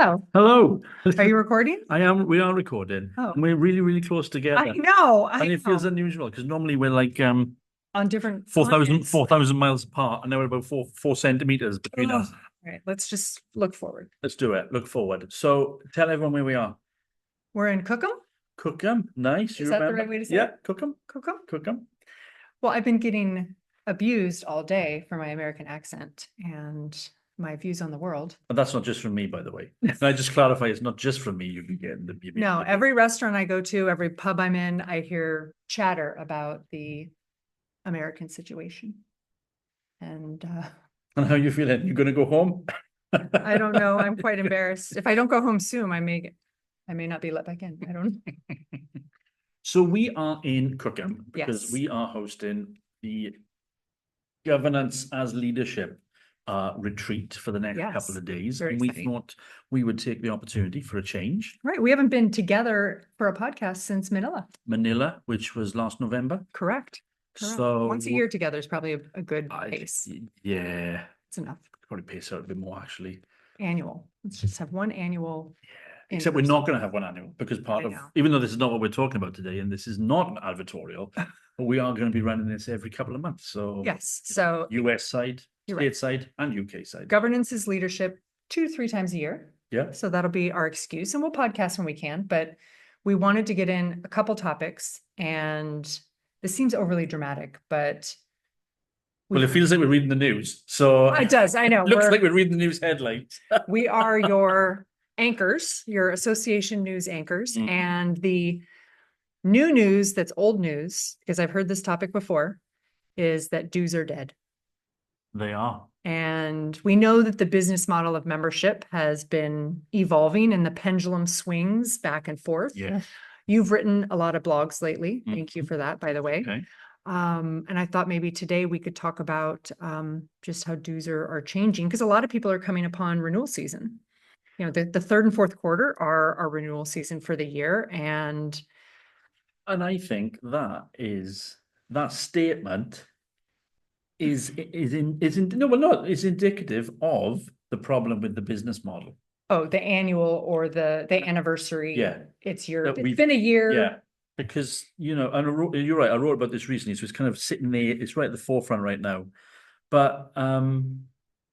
Hello. Hello. Are you recording? We are recording. Oh, And we're really, really close I together. know. I And it feels know. unusual because normally we're like On different 4,000 continents. 4,000 miles apart, and now we're about four centimeters between Ugh. us. All right, let's just look forward. Let's do it. Look forward. So tell everyone where we are. We're in Cookham. Cookham. Nice. You Is that the remember? right way to say Yeah, it? Cookham. Cookham. Cookham. Well, I've been getting abused all day for my American accent and my views on the world. And that's not just from me, by the way. Can I just clarify? It's not just from me. You've been getting the No, every restaurant I go to, every pub I'm in, I hear chatter about the American situation. And And how you feeling? You going to go home? I don't know. I'm quite embarrassed. If I don't go home soon, I may not be let back in. I don't know. So we are in Cookham because Yes. we are hosting the Governance as Leadership retreat for the next Yes, couple of days. very And we exciting. thought we would take the opportunity for a change. Right. We haven't been together for a podcast since Manila. Manila, which was last November. Correct. So once a year together is probably a good I- pace. Yeah, It's enough. probably pace out a bit more actually. Annual. Let's just have one annual. Except we're not going to have one annual because even though this is not what we're talking about today, and this is not an advertorial, but we are going to be running this every couple of months. So Yes. So US side, You're state right. side, and UK side. governance is leadership 2 to 3 times a year. Yeah. So that'll be our excuse, and we'll podcast when we can. But we wanted to get in a couple topics, and this seems overly dramatic, but Well, it feels like we're reading the news. So it does. I know. it looks like we're reading the news headlines. We are your anchors, your association news anchors, Mhm. and the new news that's old news, because I've heard this topic before, is that dues are dead. They are. And we know that the business model of membership has been evolving and the pendulum swings back and forth. Yeah. You've written a lot of blogs lately. Thank you for that, by the way. Okay. And I thought maybe today we could talk about just how dues are changing, because a lot of people are coming upon renewal season. You know, the third and fourth quarter are our renewal season for the year. And I think that statement is indicative of the problem with the business model. the annual or the anniversary. Yeah. It's It's been a year. Yeah. Because, and you're right, I wrote about this recently, so it's kind of sitting there, it's right at the forefront right now. But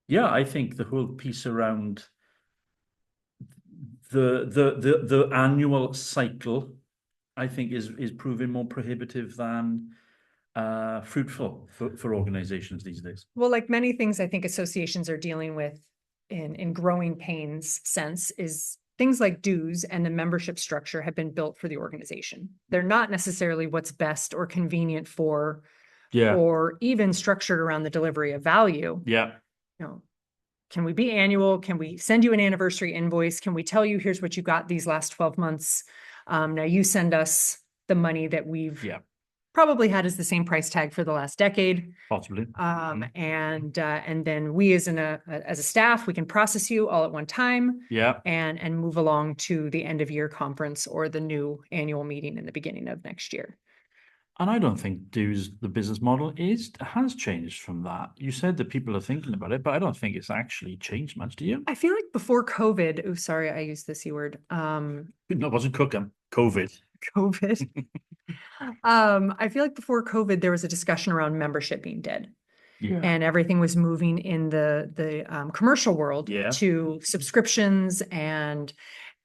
yeah, I think the whole piece around the annual cycle, I think is proving more prohibitive than fruitful for organizations these days. Well, like many things I think associations are dealing with in growing pains sense is things like dues and the membership structure have been built for the organization. They're not necessarily what's best or convenient for, or even structured around the delivery of value. Yeah. You know, can we be annual? Can we send you an anniversary invoice? Can we tell you, here's what you got these last 12 months? Now you send us the money that we've probably had as the same price tag for the last decade. Possibly. And then we as a staff, we can process you all at one time. Yeah. And move along to the end of year conference or the new annual meeting in the beginning of next year. And I don't think dues, the business model has changed from that. You said that people are thinking about it, but I don't think it's actually changed much, do you? I feel like before COVID, oh, sorry, I used the C word. No, it wasn't Cookham, COVID. COVID. I feel like before COVID, there was a discussion around membership being dead. Yeah. And everything was moving in the commercial world to subscriptions and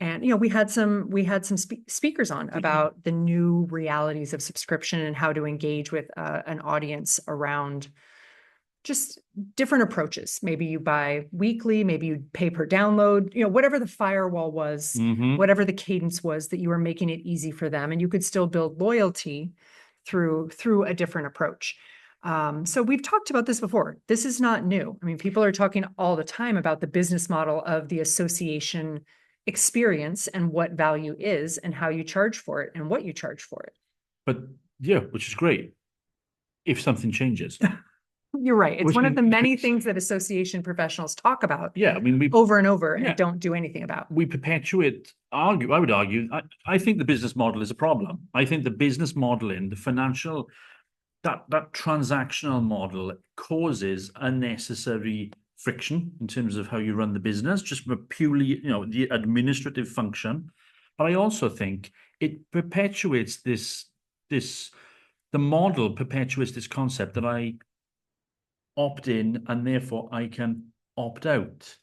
we had some speakers on about the new realities of subscription and how to engage with an audience around just different approaches. Maybe you buy weekly, maybe you pay per download, whatever the firewall was, whatever the cadence was, that you were making it easy for them, and you could still build loyalty through a different approach. So we've talked about this before. This is not new. I mean, people are talking all the time about the business model of the association experience and what value is and how you charge for it and what you charge for it. But yeah, which is great if something changes. You're right. It's one of the many things that association professionals talk about. Yeah, I mean, over and over and don't do anything about. We perpetuate, I would argue, I think the business model is a problem. I think the business model in the financial, that transactional model causes unnecessary friction in terms of how you run the business, just from a purely, the administrative function. But I also think it perpetuates the model perpetuates this concept that I opt in and therefore I can opt out.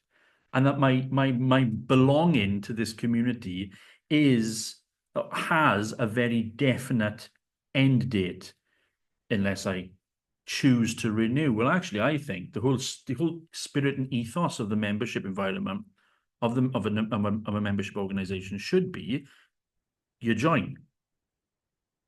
And that my belonging to this community has a very definite end date unless I choose to renew. Well, actually, I think the whole spirit and ethos of the membership environment of a membership organization should be you join.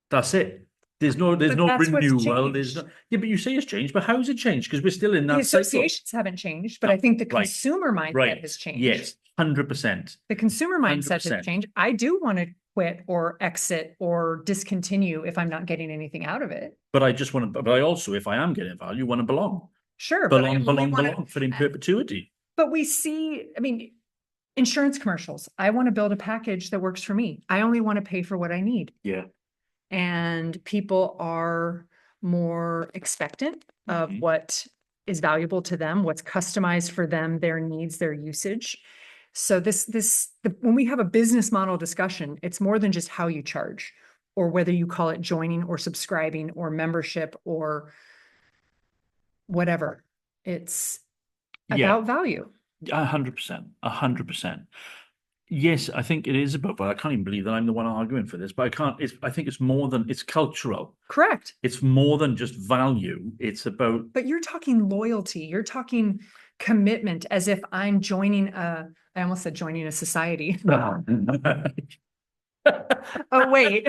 That's it. There's no renewal. There's no, yeah, but you say it's changed, but how's it changed? Because we're still in that the associations haven't changed, but I think the consumer mindset has changed. Yes, 100%. The consumer mindset has changed. I do want to quit or exit or discontinue if I'm not getting anything out of it. But I also, if I am getting value, want to belong. Sure. Belong for in perpetuity. But we see, I mean, insurance commercials. I want to build a package that works for me. I only want to pay for what I need. Yeah. And people are more expectant of what is valuable to them, what's customized for them, their needs, their usage. So when we have a business model discussion, it's more than just how you charge or whether you call it joining or subscribing or membership or whatever. It's about value. 100%, 100%. Yes, I think it is about, but I can't even believe that I'm the one arguing for this, but I think it's more than, it's cultural. Correct. It's more than just value. It's about. But you're talking loyalty. You're talking commitment as if I'm joining I almost said joining a society. Oh, wait.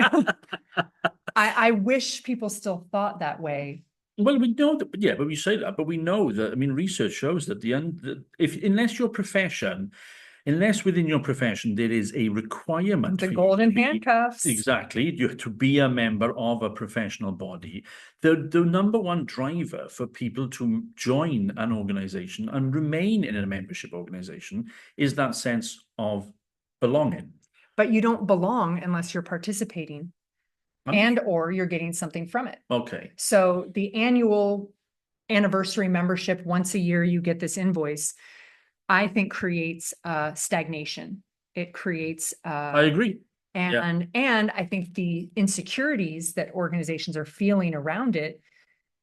I wish people still thought that way. Well, we know that, yeah, but we say that, but we know that, I mean, research shows that unless within your profession there is a requirement, the golden handcuffs, exactly, you have to be a member of a professional body. The number one driver for people to join an organization and remain in a membership organization is that sense of belonging. But you don't belong unless you're participating and or you're getting something from it. Okay. So the annual anniversary membership, once a year you get this invoice, I think creates stagnation. It creates I agree. And I think the insecurities that organizations are feeling around it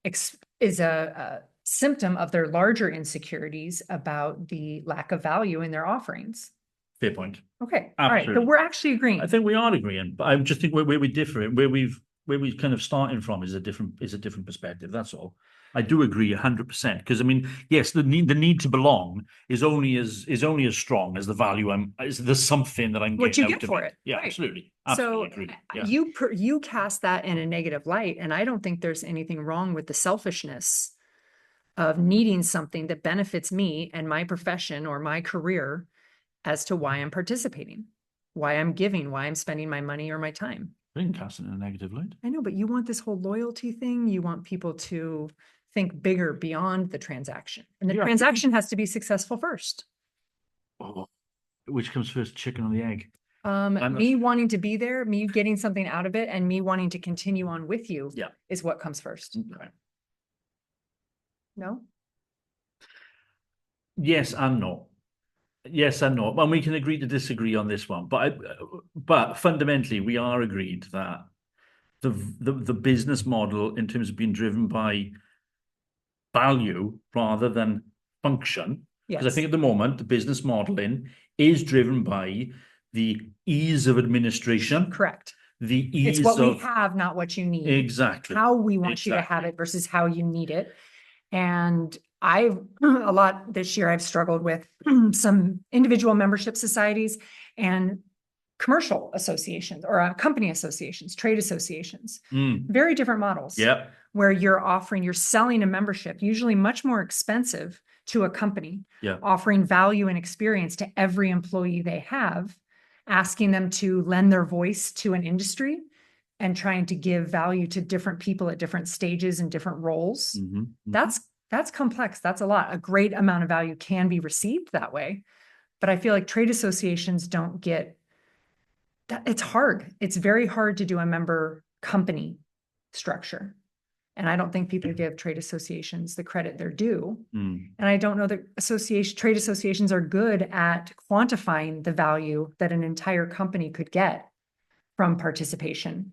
is a symptom of their larger insecurities about the lack of value in their offerings. Fair point. Okay. Absolutely. All right. So we're actually agreeing. I think we are agreeing, but I just think where we differ, where we kind of starting from is a different perspective. That's all. I do agree 100%, because I mean, yes, the need to belong is only as strong as the value there's something that I'm what you get for it. Yeah, right. Absolutely So agree. Yeah. You cast that in a negative light, and I don't think there's anything wrong with the selfishness of needing something that benefits me and my profession or my career as to why I'm participating, why I'm giving, why I'm spending my money or my time. I didn't cast it in a negative light. I know, but you want this whole loyalty thing. You want people to think bigger beyond the transaction. And the transaction has to be successful first. Oh, which comes first, chicken or the egg? Me wanting to be there, me getting something out of it, and me wanting to continue on with you is what comes first. Okay. No? Yes and no. Yes and no. And we can agree to disagree on this one. But fundamentally, we are agreed that the business model, in terms of being driven by value rather than function, because I think at the moment the business modeling is driven by the ease of administration. Correct. The ease it's what we have, not what you need. Exactly. How we want you to have it versus how you need it. And a lot this year, I've struggled with some individual membership societies and commercial associations or company associations, trade associations, very different models. Yep. Where you're selling a membership, usually much more expensive to a company, offering value and experience to every employee they have, asking them to lend their voice to an industry and trying to give value to different people at different stages and different roles. Mm-hmm. Mm-hmm. That's complex. That's a lot. A great amount of value can be received that way. But I feel like trade associations don't get that. It's hard. It's very hard to do a member company structure. And I don't think people give trade associations the credit they're due. Mm. And I don't know that trade associations are good at quantifying the value that an entire company could get from participation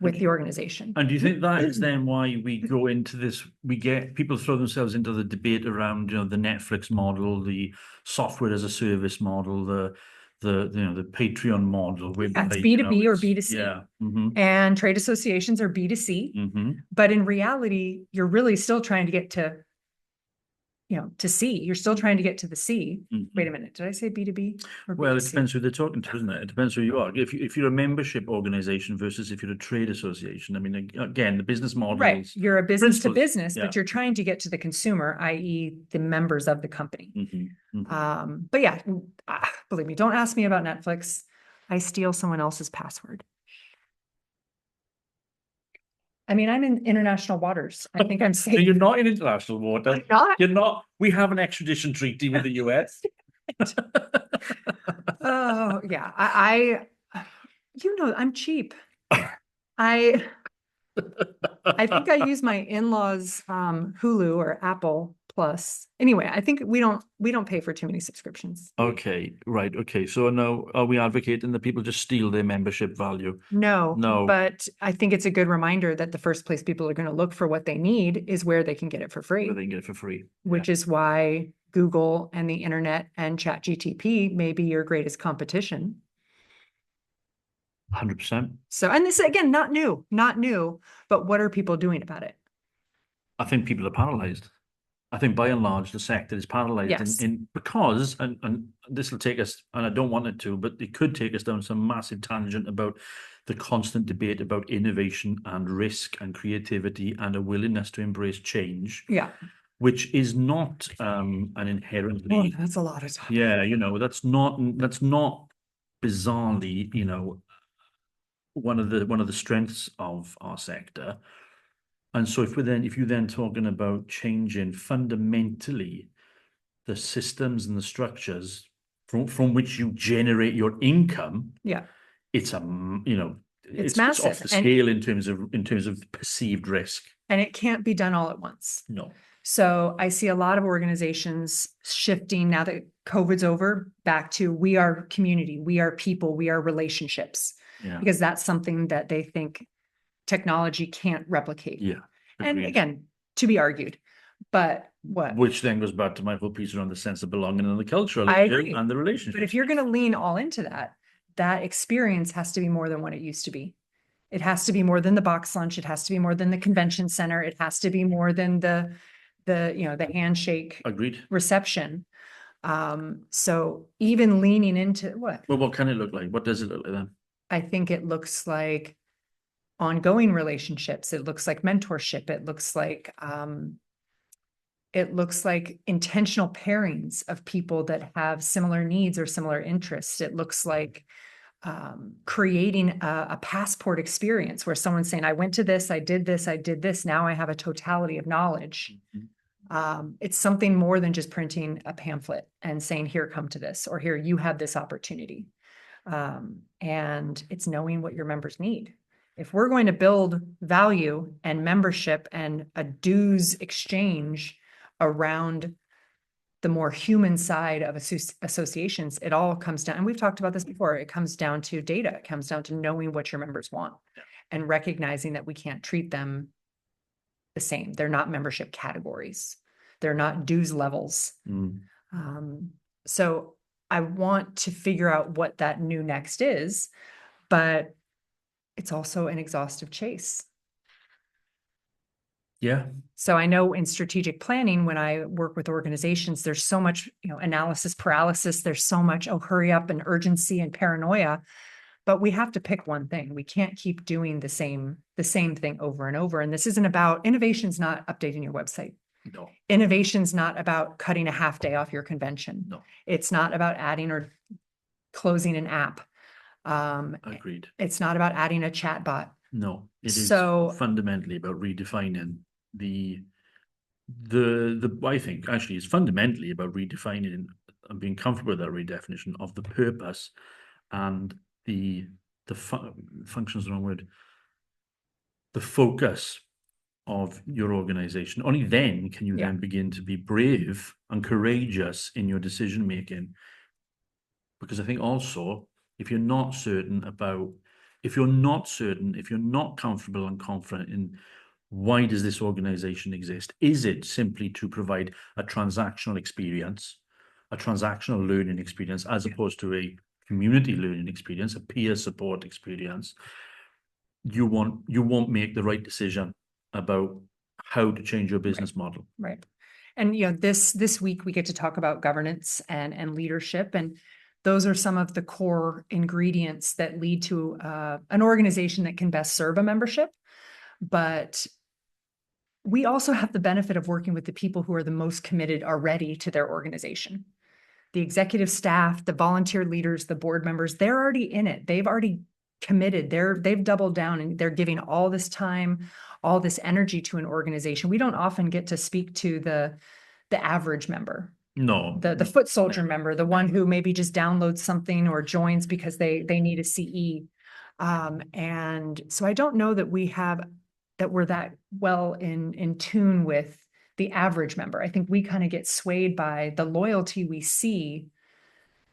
with the organization. And do you think that is then why we go into this? We get people throw themselves into the debate around, the Netflix model, the software as a service model, the Patreon model. It's B2B or B2C. Yeah. And trade associations are B2C. But in reality, you're really still trying to get to C. You're still trying to get to the C. Wait a minute. Did I say B2B or Well, B2C? it depends who they're talking to, isn't it? It depends who you are. If you're a membership organization versus if you're a trade association, I mean, again, the business model Right. You're a business to business, yeah. but you're trying to get to the consumer, i.e. the members of the company. But yeah, believe me, don't ask me about Netflix. I steal someone else's password. I mean, I'm in international waters. I think I'm safe. You're not in international waters. I'm not. You're not. We have an extradition treaty with the US. Oh yeah, I'm cheap. I think I use my in-laws Hulu or Apple Plus. Anyway, I think we don't pay for too many subscriptions. Okay, right. Okay. So now are we advocating that people just steal their membership value? No. But I think it's a good reminder that the first place people are going to look for what they need is where they can get it for free. Where they can get it for free. Which is why Google and the internet and ChatGPT may be your greatest competition. 100%. So, and this again, not new, but what are people doing about it? I think people are paralyzed. I think by and large, the sector is paralyzed because, and this will take us, and I don't want it to, but it could take us down some massive tangent about the constant debate about innovation and risk and creativity and a willingness to embrace change. Yeah. Which is not an inherently. Oh, that's a lot of time. Yeah, that's not bizarrely, one of the strengths of our sector. And so if you're then talking about changing fundamentally the systems and the structures from which you generate your income, it's it's massive. It's off the scale in terms of perceived risk. And it can't be done all at once. No. So I see a lot of organizations shifting now that COVID's over back to we are community, we are people, we are relationships. Yeah. Because that's something that they think technology can't replicate. Yeah. Agreed. And again, to be argued. But what? Which then goes back to my whole piece around the sense of belonging and the cultural and the relationship. But if you're going to lean all into that experience has to be more than what it used to be. It has to be more than the box lunch. It has to be more than the convention center. It has to be more than the handshake. Agreed. Reception. So even leaning into what? Well, what can it look like? What does it look like then? I think it looks like ongoing relationships. It looks like mentorship. It looks like intentional pairings of people that have similar needs or similar interests. It looks like creating a passport experience where someone's saying, I went to this, I did this, now I have a totality of knowledge. It's something more than just printing a pamphlet and saying, here, come to this, or here, you have this opportunity. And it's knowing what your members need. If we're going to build value and membership and a dues exchange around the more human side of associations, it all comes down, and we've talked about this before, it comes down to data. It comes down to knowing what your members want and recognizing that we can't treat them the same. They're not membership categories. They're not dues levels. So I want to figure out what that new next is, but it's also an exhaustive chase. Yeah. So I know in strategic planning, when I work with organizations, there's so much, analysis paralysis. There's so much, hurry up and urgency and paranoia, but we have to pick one thing. We can't keep doing the same thing over and over. And this isn't about innovation's not updating your website. No. Innovation's not about cutting a half day off your convention. No. It's not about adding or closing an app. Agreed. It's not about adding a chat bot. No, it is fundamentally about redefining I think actually it's fundamentally about redefining and being comfortable with that redefinition of the purpose and the function's the wrong word, the focus of your organization. Only then can you then begin to be brave and courageous in your decision making. Because I think also, if you're not certain, if you're not comfortable and confident in why does this organization exist? Is it simply to provide a transactional experience, a transactional learning experience, as opposed to a community learning experience, a peer support experience? You won't make the right decision about how to change your business model. Right. And this week we get to talk about governance and leadership, and those are some of the core ingredients that lead to an organization that can best serve a membership. But we also have the benefit of working with the people who are the most committed already to their organization. The executive staff, the volunteer leaders, the board members, they're already in it. They've already committed. They've doubled down and they're giving all this time, all this energy to an organization. We don't often get to speak to the average member. No. The foot soldier member, the one who maybe just downloads something or joins because they need a CE. And so I don't know that we're that well in tune with the average member. I think we kind of get swayed by the loyalty we see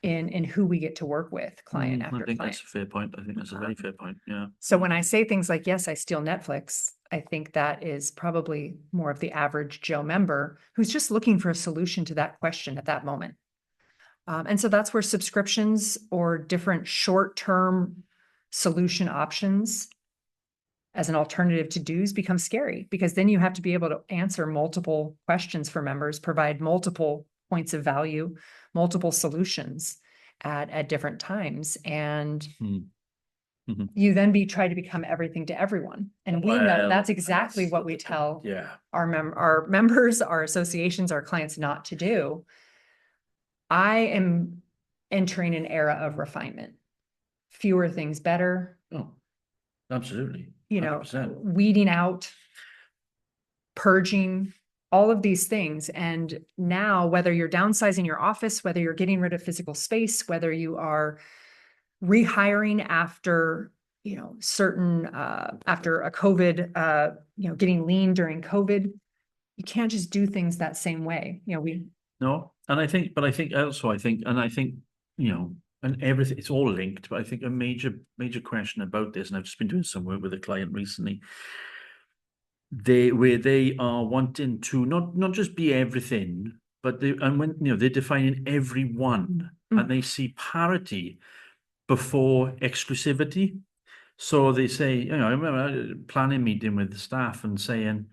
in who we get to work with, client after I think client. that's a fair point. I think that's a very fair point. Yeah. So when I say things like, yes, I steal Netflix, I think that is probably more of the average Joe member who's just looking for a solution to that question at that moment. And so that's where subscriptions or different short-term solution options as an alternative to dues become scary, because then you have to be able to answer multiple questions for members, provide multiple points of value, multiple solutions at different times. And you then try to become everything to everyone. And we know that's exactly what we tell our members, our associations, our clients not to do. I am entering an era of refinement. Fewer things better. Oh, absolutely. 100%. Weeding out, purging, all of these things. And now, whether you're downsizing your office, whether you're getting rid of physical space, whether you are rehiring after, certain, after a COVID, getting lean during COVID, you can't just do things that same way. No, and I think, and everything, it's all linked, but I think a major question about this, and I've just been doing some work with a client recently, where they are wanting to not just be everything, but they're defining everyone, and they see parity before exclusivity. So they say, I remember a planning meeting with the staff and saying,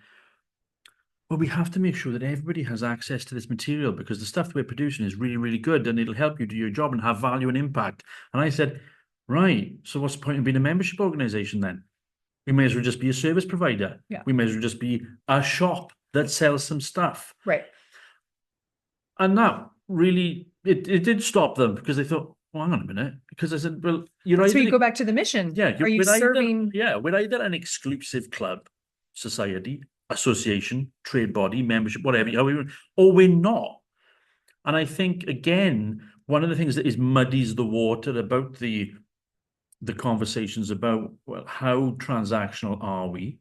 well, we have to make sure that everybody has access to this material because the stuff we're producing is really, really good and it'll help you do your job and have value and impact. And I said, right, so what's the point of being a membership organization then? We may as well just be a service provider. Yeah. We may as well just be a shop that sells some stuff. Right. And that really, it did stop them because they thought, well, hang on a minute. Because I said, well, so you go back to the mission. Yeah. Are you serving? We're either an exclusive club, society, association, trade body, membership, whatever, or we're not. And I think, again, one of the things that is muddies the water about the conversations about, well, how transactional are we,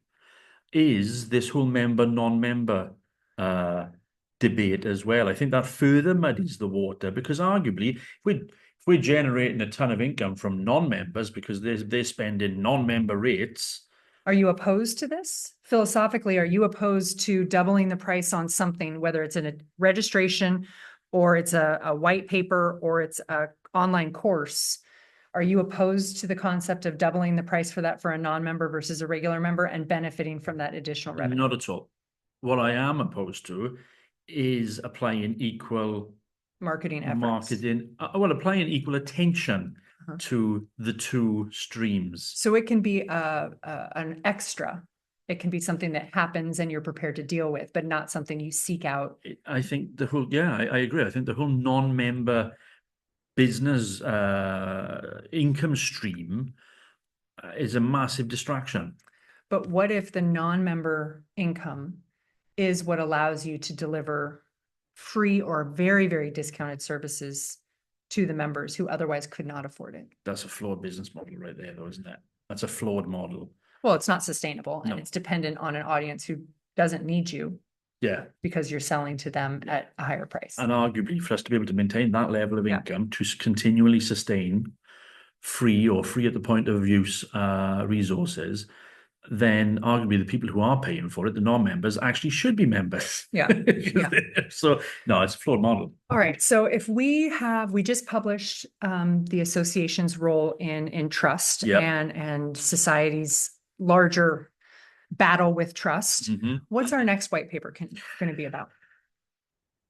is this whole member, non-member debate as well. I think that further muddies the water because arguably, if we're generating a ton of income from non-members because they're spending non-member rates. Are you opposed to this? Philosophically, are you opposed to doubling the price on something, whether it's in a registration or it's a white paper or it's an online course? Are you opposed to the concept of doubling the price for that for a non-member versus a regular member and benefiting from that additional revenue? Not at all. What I am opposed to is applying equal marketing efforts. Applying equal attention to the two streams. So it can be an extra. It can be something that happens and you're prepared to deal with, but not something you seek out. I think I agree. I think the whole non-member business income stream is a massive distraction. But what if the non-member income is what allows you to deliver free or very, very discounted services to the members who otherwise could not afford it? That's a flawed business model right there, though, isn't it? That's a flawed model. Well, it's not sustainable and No. it's dependent on an audience who doesn't need you Yeah. because you're selling to them at a higher price. And arguably for us to be able to maintain that level of Yeah. income to continually sustain free or free at the point of use resources, then arguably the people who are paying for it, the non-members, actually should be members. Yeah. Yeah. So no, it's a flawed model. All right. So if we just published the association's role in trust Yep. and society's larger battle with trust. Mhm. What's our next white paper going to be about?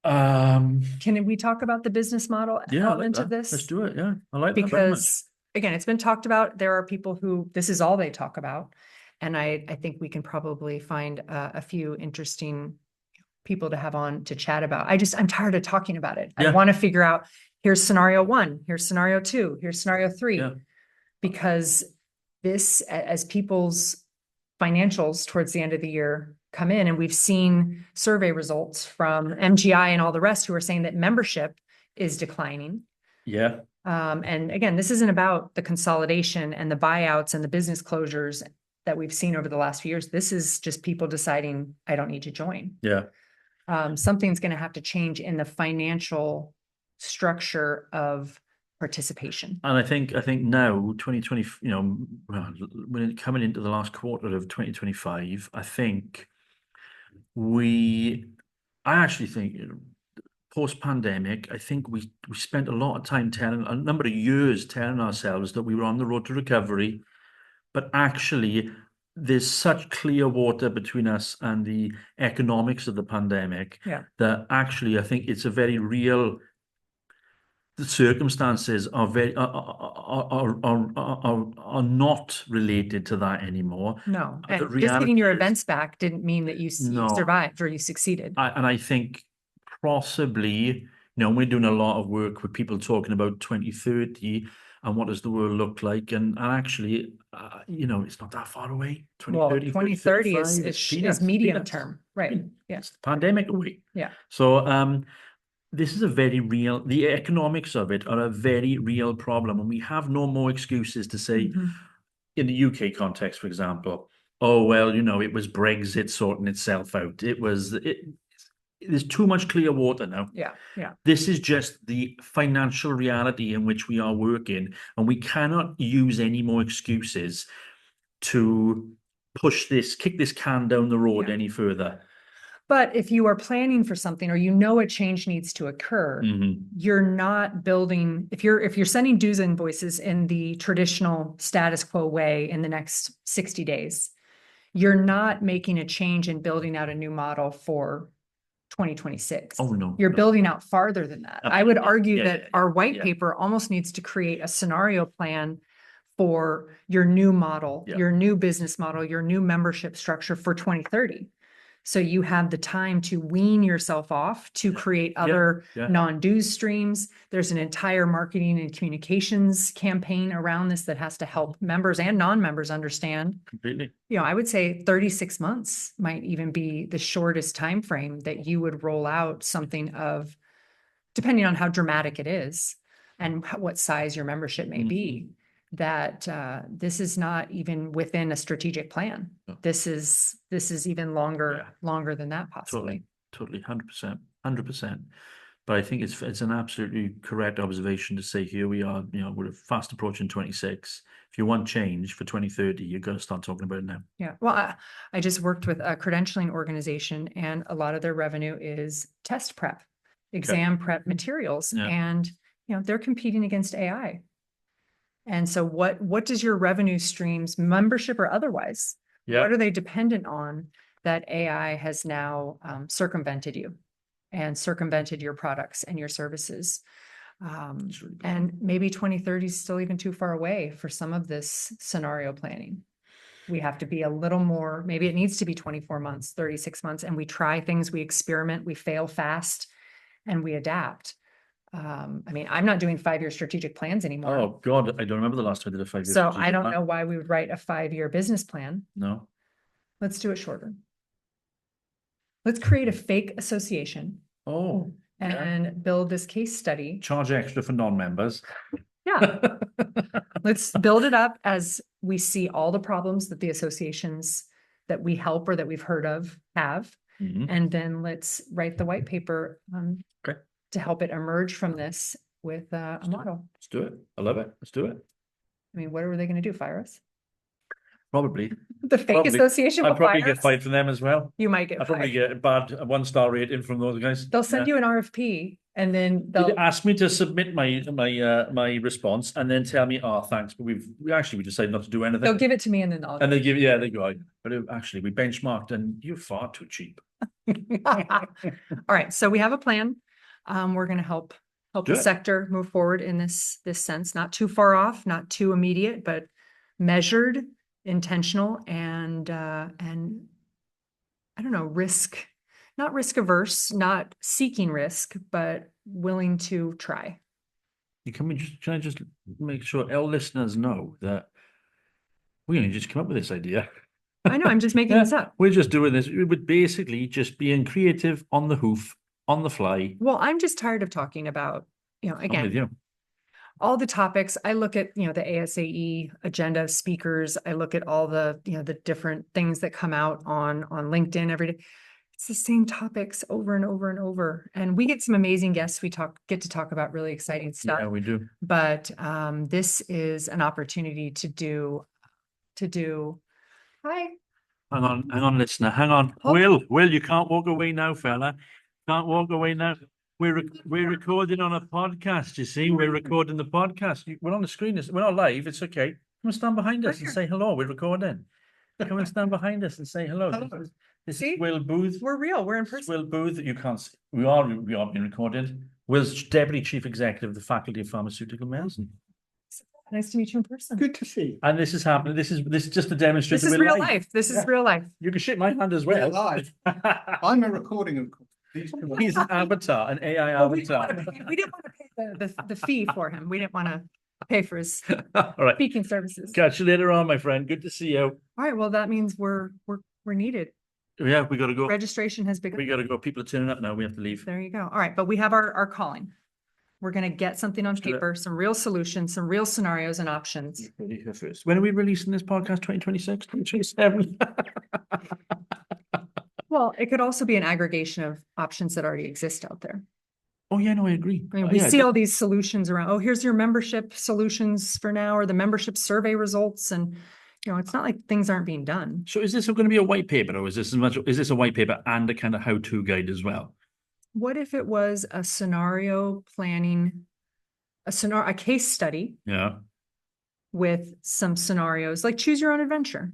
Can we talk about the business model element of this? Let's do it. Yeah, I like that very much. Because again, it's been talked about. There are people who this is all they talk about. And I think we can probably find a few interesting people to have on to chat about. I'm tired of talking about it. Yeah. I want to figure out, here's scenario 1, here's scenario 2, here's scenario 3. Yeah. Because this, as people's financials towards the end of the year come in, and we've seen survey results from MGI and all the rest who are saying that membership is declining. Yeah. And again, this isn't about the consolidation and the buyouts and the business closures that we've seen over the last few years. This is just people deciding, I don't need to join. Yeah. Something's going to have to change in the financial structure of participation. And I think now 2020, when coming into the last quarter of 2025, I actually think post-pandemic, I think we spent a lot of time a number of years telling ourselves that we were on the road to recovery, but actually there's such clear water between us and the economics of the pandemic that actually I think it's a very real. The circumstances are not related to that anymore. No, and just getting your events back didn't mean that you survived or you succeeded. And I think possibly, we're doing a lot of work with people talking about 2030 and what does the world look like, and actually, it's not that far away. 2030, well, 2030 is medium term, right? Yeah, it's the pandemic away. Yeah. So this is the economics of it are a very real problem. And we have no more excuses to say, in the UK context, for example, oh, well, it was Brexit sorting itself out. There's too much clear water now. Yeah. Yeah. This is just the financial reality in which we are working. And we cannot use any more excuses to kick this can down the road any further. But if you are planning for something or a change needs to occur, you're not building, if you're sending dues invoices in the traditional status quo way in the next 60 days, you're not making a change and building out a new model for 2026. Oh, no. You're building out farther than that. I would argue that our white paper almost needs to create a scenario plan for your new model, your new business model, your new membership structure for 2030. So you have the time to wean yourself off to create other non-dues streams. There's an entire marketing and communications campaign around this that has to help members and non-members understand. Completely. I would say 36 months might even be the shortest time frame that you would roll out something of, depending on how dramatic it is and what size your membership may be. That this is not even within a strategic plan. No. This is even longer than that, possibly. Totally, 100%. But I think it's an absolutely correct observation to say here we are, we're fast approaching 26. If you want change for 2030, you've got to start talking about it now. Yeah. Well, I just worked with a credentialing organization, and a lot of their revenue is test prep, exam prep materials, and they're competing against AI. And so what does your revenue streams, membership or otherwise, what are they dependent on that AI has now circumvented you and circumvented your products and your services? And maybe 2030 is still even too far away for some of this scenario planning. We have to be a little more, maybe it needs to be 24 months, 36 months, and we try things, we experiment, we fail fast, and we adapt. I'm not doing 5-year strategic plans anymore. Oh God, I don't remember the last time I did a 5-year. So I don't know why we would write a 5-year business plan. No. Let's do it shorter. Let's create a fake association. Oh. And build this case study. Charge extra for non-members. Yeah. Let's build it up as we see all the problems that the associations that we help or that we've heard of have. And then let's write the white paper Okay. to help it emerge from this with a model. Let's do it. I love it. Let's do it. I mean, what are they going to do? Fire us? Probably. The fake association will I'll probably fire get us? fired from them as well. You might get I'll probably fired. get a bad 1-star rating from those guys. They'll send you an RFP and then They they'll ask me to submit my response and then tell me, oh, thanks, but we decided not to do anything. they'll give it to me and then I'll. And they go, but actually we benchmarked and you're far too cheap. All right, so we have a plan. We're going to help Do the it. sector move forward in this sense, not too far off, not too immediate, but measured, intentional, and I don't know, not risk averse, not seeking risk, but willing to try. Can I just make sure our listeners know that we only just come up with this idea? I know, I'm just making this up. We're just doing this. We would basically just being creative on the hoof, on the fly. Well, I'm just tired of talking about, I'm with again, you. all the topics. I look at, the ASAE agenda of speakers. I look at all the, the different things that come out on LinkedIn every day. It's the same topics over and over and over. And we get some amazing guests. We get to talk about really exciting stuff. Yeah, we do. But this is an opportunity to do. Hi. Hang on, listener. Hang on. Hold- Will, you can't walk away now, fella. Can't walk away now. We're recording on a podcast, you see. We're recording the podcast. We're on the screen. We're not live. It's okay. Come and stand behind us and say hello. We're recording. Come and stand behind us and say hello. Hello. This See? is Will Booth. We're real. We're in person. Will Booth. You can't see. We are being recorded. Will's Deputy Chief Executive of the Faculty of Pharmaceutical Medicine. Nice to meet you in person. Good to see you. And this is happening. This is just to demonstrate. This is that we're real live. life. This is real life. You can shake my hand as We're well. live. I'm a recording of these two. He's an avatar, an AI Well, we didn't avatar. want to pay the fee for him. We didn't want to pay for his All right. speaking services. Catch you later on, my friend. Good to see you. All right. Well, that means we're needed. Yeah, we gotta go. Registration has begun. We gotta go. People are turning up now. We have to leave. There you go. All right. But we have our calling. We're going to get something on do it. paper, some real solutions, some real scenarios and options. Ready here first. When are we releasing this podcast? 2026, 2027? Well, it could also be an aggregation of options that already exist out there. Oh, yeah, no, I agree. I mean, Oh, we yeah, see all these solutions around, oh, here's your membership solutions for now, or the membership survey results. And, it's not like things aren't being done. So is this going to be a white paper, or is this a white paper and a kind of how-to guide as well? What if it was a scenario planning, a case study Yeah. with some scenarios, like choose your own adventure?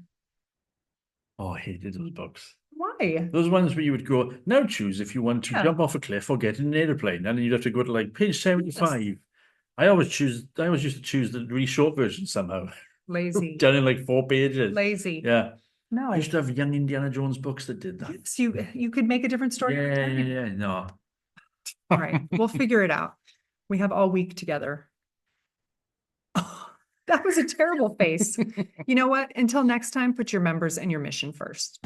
Oh, I hated those books. Why? Those ones where you would go, now choose if you want to Yeah. jump off a cliff or get in an airplane. And then you'd have to go to like page 75. I always used to choose the really short version somehow. Lazy. Done in like 4 pages. Lazy. Yeah. No, I used to have young Indiana Jones books that did that. yes, you could make a different story. every time. Yeah, no. All right, we'll figure it out. We have all week together. Oh, that was a terrible face. You know what? Until next time, put your members and your mission first.